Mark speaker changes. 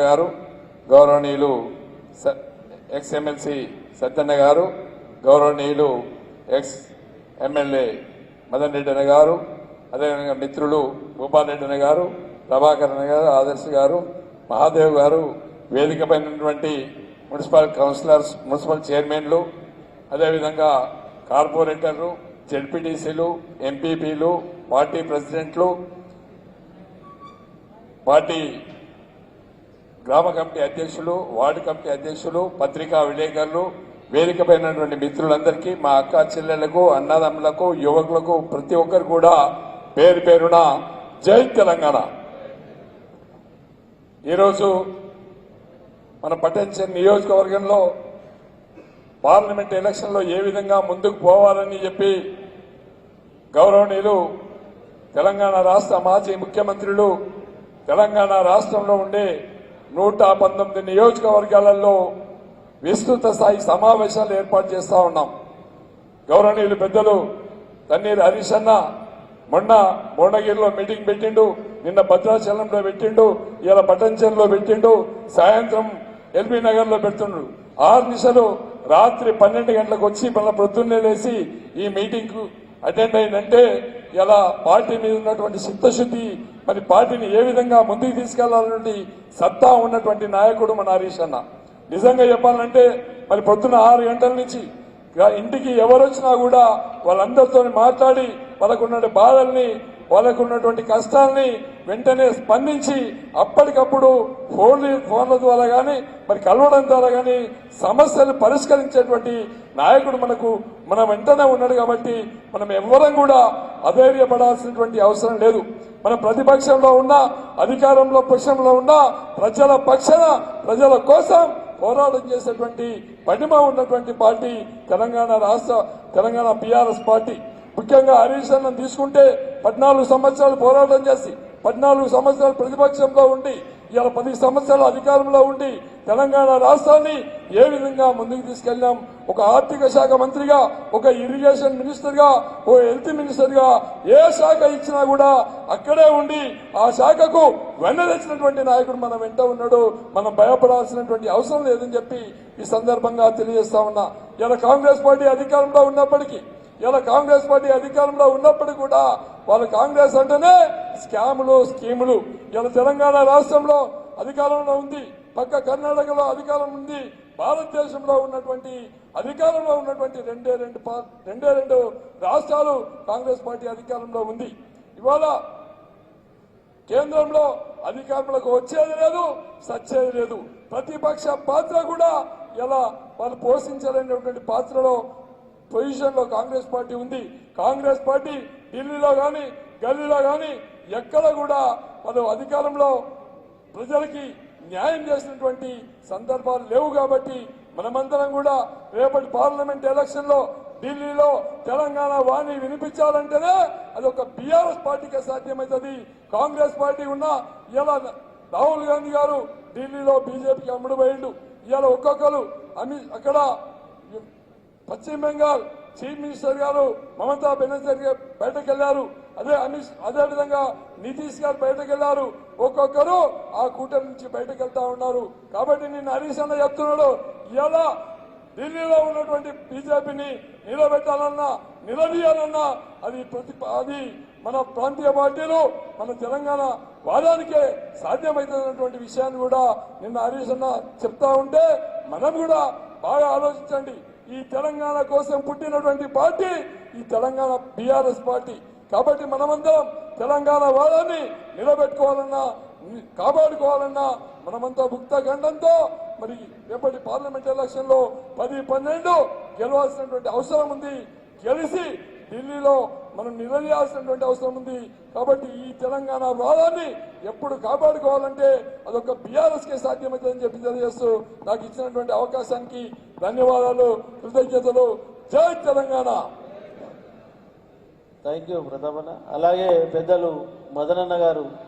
Speaker 1: గారు, గౌరవనీయులు X MLC సత్యన్న గారు, గౌరవనీయులు ఎక్స్ ఎమ్మెల్యే మదన్ రెడ్డి అన్న గారు, అదేవిధంగా మిత్రులు భూపాల్ రెడ్డి అన్న గారు, ప్రభాకర్ అన్న గారు, ఆదర్శ్ గారు, మహాదేవ్ గారు, వేదిక పైనటువంటి మున్సిపల్ కౌన్సిలర్స్, మున్సిపల్ చైర్మన్లు, అదేవిధంగా కార్పొరేటర్లు, జెడ్పీటీసీలు, ఎంపీపీలు, పార్టీ ప్రెసిడెంట్లు, పార్టీ గ్రామ కమిటీ అధ్యక్షులు, వార్డు కమిటీ అధ్యక్షులు, పత్రికా విలేకరులు, వేదిక పైనటువంటి మిత్రులందరికీ, మా అక్క చెల్లెళ్లకు, అన్నదమ్ములకు, యువకులకు ప్రతి ఒక్కరు కూడా పేరు పేరున జై తెలంగాణ. ఈరోజు మన పట్టణ నియోజకవర్గంలో పార్లమెంట్ ఎలక్షన్లో ఏ విధంగా ముందుకు పోవాలని చెప్పి గౌరవనీయులు తెలంగాణ రాష్ట్ర మాజీ ముఖ్యమంత్రులు తెలంగాణ రాష్ట్రంలో ఉండే 119 నియోజకవర్గాలలో విస్తృత స్థాయి సమావేశాలు ఏర్పాటు చేస్తా ఉన్నాం. గౌరవనీయులు పెద్దలు తన్నీరు హరీష్ అన్న మొన్న భువనగిరిలో మీటింగ్ పెట్టిండు, నిన్న భద్రాచలంలో పెట్టిండు, ఇలా పట్టణంలో పెట్టిండు, సాయంత్రం ఎల్బీ నగర్ లో పెడుతుండ్రు. 6 నిమిషాలు రాత్రి 12 గంటలకు వచ్చి మళ్ళీ ప్రొద్దున్నే లేసి ఈ మీటింగ్ కు అటెండ్ అయిందంటే ఇలా పార్టీ మీద ఉన్నటువంటి చిత్తశుద్ధి, మరి పార్టీని ఏ విధంగా ముందుకు తీసుకెళ్లాలన్నటువంటి సత్తా ఉన్నటువంటి నాయకుడు మన హరీష్ అన్న. నిజంగా చెప్పాలంటే మరి పొద్దున 6 గంటల నుంచి ఇంటికి ఎవరు వచ్చినా కూడా వాళ్ళందరితో మాట్లాడి వాళ్ళకున్న బాధల్ని, వాళ్ళకున్నటువంటి కష్టాలని వెంటనే స్పందించి అప్పటికప్పుడు ఫోన్ల ద్వారా కానీ మరి కలవడం ద్వారా కానీ సమస్యలు పరిష్కరించేటువంటి నాయకుడు మన వెంటనే ఉన్నాడు. కాబట్టి మనం ఎవ్వరం కూడా అధైర్యపడాల్సినటువంటి అవసరం లేదు. మన ప్రతిపక్షంలో ఉన్నా, అధికారంలో పక్షంలో ఉన్నా, ప్రజల పక్షాన ప్రజల కోసం పోరాటం చేసేటువంటి పటిమ ఉన్నటువంటి పార్టీ తెలంగాణ బీఆర్ఎస్ పార్టీ. ముఖ్యంగా హరీష్ అన్నను తీసుకుంటే 14 సంవత్సరాలు పోరాటం చేసి 14 సంవత్సరాలు ప్రతిపక్షంలో ఉండి ఇవాళ 10 సంవత్సరాలు అధికారంలో ఉండి తెలంగాణ రాష్ట్రాన్ని ఏ విధంగా ముందుకు తీసుకెళ్లాం. ఒక ఆర్థిక శాఖ మంత్రిగా, ఒక ఇరిగేషన్ మినిస్టర్ గా, ఓ హెల్త్ మినిస్టర్ గా ఏ శాఖ ఇచ్చినా కూడా అక్కడే ఉండి ఆ శాఖకు వెన్నరెచ్చినటువంటి నాయకుడు మన వెంట ఉన్నాడు. మనం భయపడాల్సినటువంటి అవసరం లేదని చెప్పి ఈ సందర్భంగా తెలియజేస్తా ఉన్నా. ఇలా కాంగ్రెస్ పార్టీ అధికారంలో ఉన్నప్పటికీ కూడా వాళ్ళు కాంగ్రెస్ అంటేనే స్కాములు, స్కీములు. ఇలా తెలంగాణ రాష్ట్రంలో అధికారంలో ఉంది, పక్క కర్ణాటకలో అధికారం ఉంది, భారతదేశంలో ఉన్నటువంటి అధికారంలో ఉన్నటువంటి రెండే రెండు రాష్ట్రాలు కాంగ్రెస్ పార్టీ అధికారంలో ఉంది. ఇవాళ కేంద్రంలో అధికారంలోకి వచ్చేది లేదు, సచ్చేది లేదు. ప్రతిపక్ష పాత్ర కూడా ఇలా వాళ్ళు పోషించాలనేటువంటి పాత్రలో పొజిషన్ లో కాంగ్రెస్ పార్టీ ఉంది. కాంగ్రెస్ పార్టీ ఢిల్లీలో గాని గల్లీలో గాని ఎక్కడ కూడా వాళ్ళు అధికారంలో ప్రజలకి న్యాయం చేసినటువంటి సందర్భాలు లేవు. కాబట్టి మనమందరం కూడా రేపటి పార్లమెంట్ ఎలక్షన్ లో ఢిల్లీలో తెలంగాణ వాణి వినిపించాలంటేనే అది ఒక బీఆర్ఎస్ పార్టీకే సాధ్యమవుతుంది. కాంగ్రెస్ పార్టీ ఉన్నా ఇలా రాహుల్ గాంధీ గారు ఢిల్లీలో బీజేపీకి అమ్ముడుపోయిండు. ఇలా ఒక్కొక్కరు అక్కడ పశ్చిమ బెంగాల్ చీఫ్ మినిస్టర్ గారు మమతా బెనర్జీ గారు బయటకు వెళ్లారు. అదేవిధంగా నితీష్ గారు బయటకు వెళ్లారు. ఒక్కొక్కరు ఆ కూటమి నుంచి బయటకు వెళ్తా ఉన్నారు. కాబట్టి నిన్న హరీష్ అన్న చెప్తున్నాడు, ఇలా ఢిల్లీలో ఉన్నటువంటి బీజేపీని నిలబెట్టాలన్నా నిలదీయాలన్నా అది మన ప్రాంతీయ పార్టీలు మన తెలంగాణ వాదానికే సాధ్యమవుతున్నటువంటి విషయాన్ని కూడా నిన్న హరీష్ అన్న చెప్తా ఉంటే మనం కూడా బాగా ఆలోచించండి. ఈ తెలంగాణ కోసం పుట్టినటువంటి పార్టీ ఈ తెలంగాణ బీఆర్ఎస్ పార్టీ. కాబట్టి మనమందరం తెలంగాణ వాదాన్ని నిలబెట్టుకోవాలన్నా కాపాడుకోవాలన్నా మనమంతా ముక్త గండంతో మరి రేపటి పార్లమెంట్ ఎలక్షన్ లో 10-12 గెలవాల్సినటువంటి అవసరం ఉంది. గెలిచి ఢిల్లీలో మనం నిలదీయాల్సినటువంటి అవసరం ఉంది. కాబట్టి ఈ తెలంగాణ వాదాన్ని ఎప్పుడు కాపాడుకోవాలంటే అదొక బీఆర్ఎస్ కే సాధ్యమవుతుందని చెప్పి తెలియజేస్తూ నాకు ఇచ్చినటువంటి అవకాశానికి ధన్యవాదాలు, కృతజ్ఞతలు. జై తెలంగాణ.
Speaker 2: Thank you ప్రతాపన్న. అలాగే పెద్దలు మదనన్న గారు